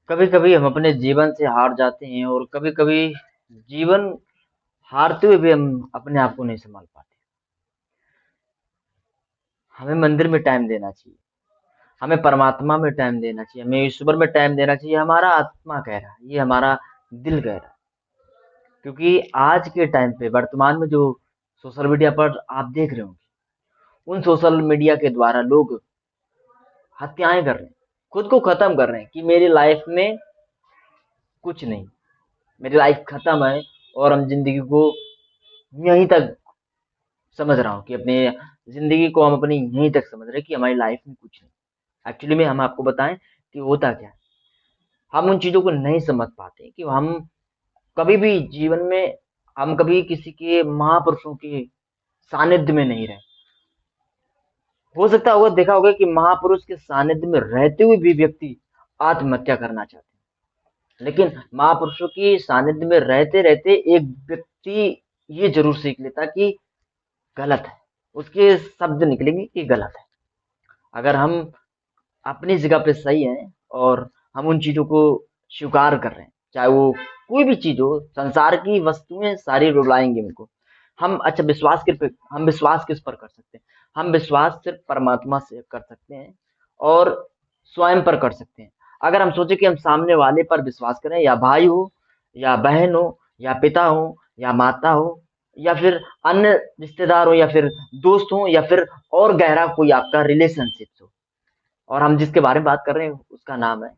कभी कभी हम अपने जीवन से हार जाते हैं और कभी कभी जीवन हारते हुए भी हम अपने आप को नहीं संभाल पाते। हमें मंदिर में टाइम देना चाहिए, हमें परमात्मा में टाइम देना चाहिए, हमें ईश्वर में टाइम देना चाहिए। हमारा आत्मा कह रहा है, ये हमारा दिल कह रहा है। क्योंकि आज के टाइम पे वर्तमान में जो सोशल मीडिया पर आप देख रहे होंगे, उन सोशल मीडिया के द्वारा लोग हत्याएं कर रहे हैं, खुद को खत्म कर रहे हैं कि मेरी लाइफ में कुछ नहीं, मेरी लाइफ खत्म है। और हम जिंदगी को यहीं तक समझ रहा हूँ कि अपने जिंदगी को हम अपनी यहीं तक समझ रहे हैं कि हमारी लाइफ में कुछ नहीं। एक्चुअली में हम आपको बताएं कि होता क्या है, हम उन चीजों को नहीं समझ पाते कि हम कभी भी जीवन में, हम कभी किसी के महापुरुषों के सानिध्य में नहीं रहे। हो सकता होगा, देखा होगा कि महापुरुष के सानिध्य में रहते हुए भी व्यक्ति आत्महत्या करना चाहते हैं, लेकिन महापुरुषों की सानिध्य में रहते रहते एक व्यक्ति ये जरूर सीख लेता कि गलत है, उसके शब्द निकलेंगे कि गलत है। अगर हम अपनी जगह पे सही हैं और हम उन चीजों को स्वीकार कर रहे हैं, चाहे वो कोई भी चीज हो, संसार की वस्तुएं सारी रुलाएंगे उनको। हम अच्छा विश्वास किस पे, हम विश्वास किस पर कर सकते हैं? हम विश्वास सिर्फ परमात्मा से कर सकते हैं और स्वयं पर कर सकते हैं। अगर हम सोचे कि हम सामने वाले पर विश्वास करें, या भाई हो, या बहन हो, या पिता हो, या माता हो, या फिर अन्य रिश्तेदार हो, या फिर दोस्त हो, या फिर और गहरा कोई आपका रिलेशनशिप हो, और हम जिसके बारे में बात कर रहे हैं उसका नाम है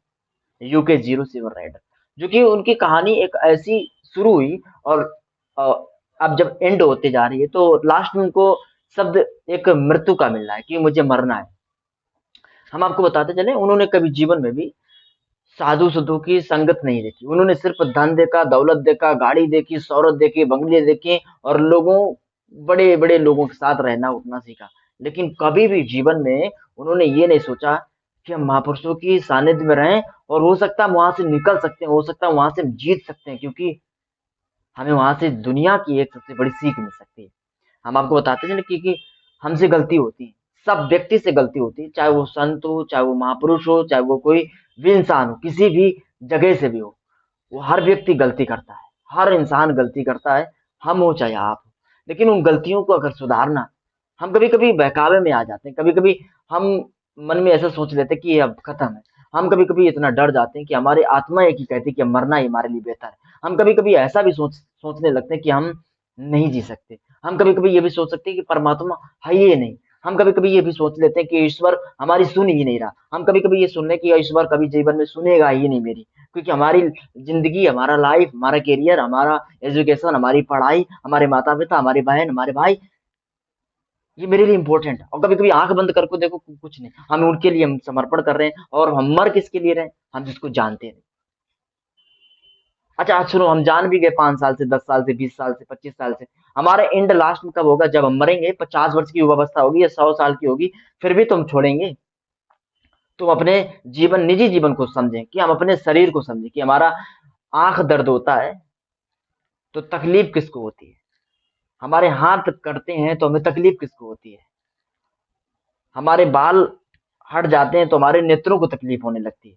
UK-07 राइडर। जो कि उनकी कहानी एक ऐसी शुरू हुई, और अ, अब जब एंड होते जा रही है तो लास्ट में उनको शब्द एक मृत्यु का मिल रहा है कि मुझे मरना है। हम आपको बताते चले, उन्होंने कभी जीवन में भी साधु संतों की संगत नहीं देखी। उन्होंने सिर्फ धन देखा, दौलत देखा, गाड़ी देखी, शोहरत देखी, बंगले देखे, और लोगों, बड़े बड़े लोगों के साथ रहना उठना सीखा। लेकिन कभी भी जीवन में उन्होंने ये नहीं सोचा कि हम महापुरुषों की सानिध्य में रहें, और हो सकता है हम वहां से निकल सकते हैं, हो सकता है वहां से हम जीत सकते हैं, क्योंकि हमें वहां से दुनिया की एक सबसे बड़ी सीख मिल सकती है। हम आपको बताते हैं ना कि हमसे गलती होती है, सब व्यक्ति से गलती होती है, चाहे वो संत हो, चाहे वो महापुरुष हो, चाहे वो कोई भी इंसान हो, किसी भी जगह से भी हो, वो हर व्यक्ति गलती करता है, हर इंसान गलती करता है, हम हो चाहे आप हो। लेकिन उन गलतियों को अगर सुधारना, हम कभी कभी बहकावे में आ जाते हैं, कभी कभी हम मन में ऐसा सोच लेते हैं कि ये अब खत्म है। हम कभी कभी इतना डर जाते हैं कि हमारी आत्मा एक ही कहती है कि अब मरना ही हमारे लिए बेहतर है। हम कभी कभी ऐसा भी सोचने लगते हैं कि हम नहीं जी सकते। हम कभी कभी ये भी सोच सकते हैं कि परमात्मा है ही नहीं। हम कभी कभी ये भी सोच लेते हैं कि ईश्वर हमारी सुन ही नहीं रहा। हम कभी कभी ये सुन रहे हैं कि ईश्वर कभी जीवन में सुनेगा ही नहीं मेरी, क्योंकि हमारी जिंदगी, हमारा लाइफ, हमारा करियर, हमारा एजुकेशन, हमारी पढ़ाई, हमारे माता पिता, हमारे बहन, हमारे भाई, ये मेरे लिए इंपॉर्टेंट है। और कभी कभी आंख बंद करके देखो, कुछ नहीं, हम उनके लिए हम समर्पण कर रहे हैं, और हम मर किसके लिए रहे हैं? हम जिसको जानते हैं। अच्छा आज सुनो, हम जान भी गए 5 साल से, 10 साल से, 20 साल से, 25 साल से, हमारा एंड लास्ट में कब होगा? जब हम मरेंगे, 50 वर्ष की युवावस्था होगी या 100 साल की होगी, फिर भी तुम छोड़ेंगे। तुम अपने जीवन, निजी जीवन को समझें, कि हम अपने शरीर को समझें कि हमारा आंख दर्द होता है तो तकलीफ किसको होती है? हमारे हाथ कटते हैं तो हमें तकलीफ किसको होती है? हमारे बाल हट जाते हैं तो हमारे नेत्रों को तकलीफ होने लगती है।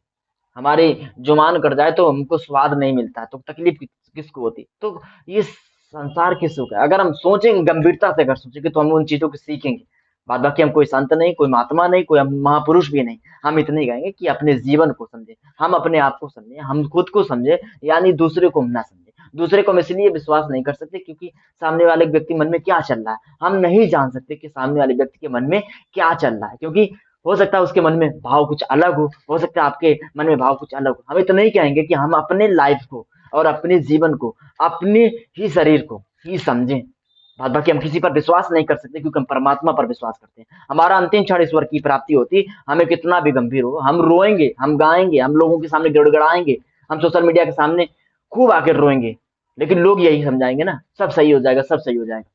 हमारी जुबान कट जाए तो हमको स्वाद नहीं मिलता है, तो तकलीफ किसको होती है? तो ये संसार की सुख है। अगर हम सोचेंगे, गंभीरता से अगर सोचेंगे, तो हम उन चीजों को सीखेंगे। बाद बाकी हम कोई संत नहीं, कोई महात्मा नहीं, कोई हम महापुरुष भी नहीं। हम इतने ही कहेंगे कि अपने जीवन को समझे, हम अपने आप को समझे, हम खुद को समझे, यानी दूसरे को हम ना समझे। दूसरे को हम इसलिए विश्वास नहीं कर सकते क्योंकि सामने वाले व्यक्ति मन में क्या चल रहा है हम नहीं जान सकते, कि सामने वाले व्यक्ति के मन में क्या चल रहा है, क्योंकि हो सकता है उसके मन में भाव कुछ अलग हो सकता है आपके मन में भाव कुछ अलग हो। हम इतना ही कहेंगे कि हम अपने लाइफ को और अपने जीवन को, अपने ही शरीर को ही समझें। बाद बाकी हम किसी पर विश्वास नहीं कर सकते, क्योंकि हम परमात्मा पर विश्वास करते हैं। हमारा अंतिम क्षण ईश्वर की प्राप्ति होती, हमें कितना भी गंभीर हो, हम रोएंगे, हम गाएंगे, हम लोगों के सामने गिड़गिड़ाएंगे, हम सोशल मीडिया के सामने खूब आकर रोएंगे, लेकिन लोग यही समझाएंगे ना, सब सही हो जाएगा, सब सही हो जाएगा।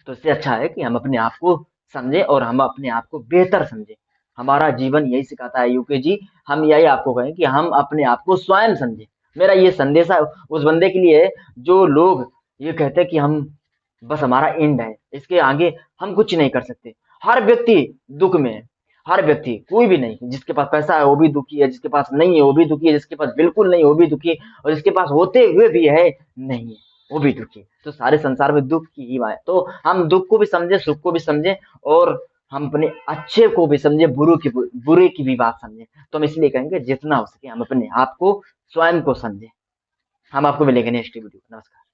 तो इससे अच्छा है कि हम अपने आप को समझें और हम अपने आप को बेहतर समझें। हमारा जीवन यही सिखाता है यूके जी। हम यही आपको कहें कि हम अपने आप को स्वयं समझें। मेरा ये संदेश है उस बंदे के लिए है जो लोग ये कहते हैं कि हम, बस हमारा एंड है, इसके आगे हम कुछ नहीं कर सकते। हर व्यक्ति दुख में है, हर व्यक्ति, कोई भी नहीं, जिसके पास पैसा है वो भी दुखी है, जिसके पास नहीं है वो भी दुखी है, जिसके पास बिल्कुल नहीं है वो भी दुखी है, और जिसके पास होते हुए भी है नहीं है वो भी दुखी है। तो सारे संसार में दुख की ही माया। तो हम दुख को भी समझे, सुख को भी समझे, और हम अपने अच्छे को भी समझे, बुरे की भी बात समझे। तो हम इसलिए कहेंगे जितना हो सके हम अपने आप को, स्वयं को समझे। हम आपको मिलेंगे नेक्स्ट वीडियो। नमस्कार।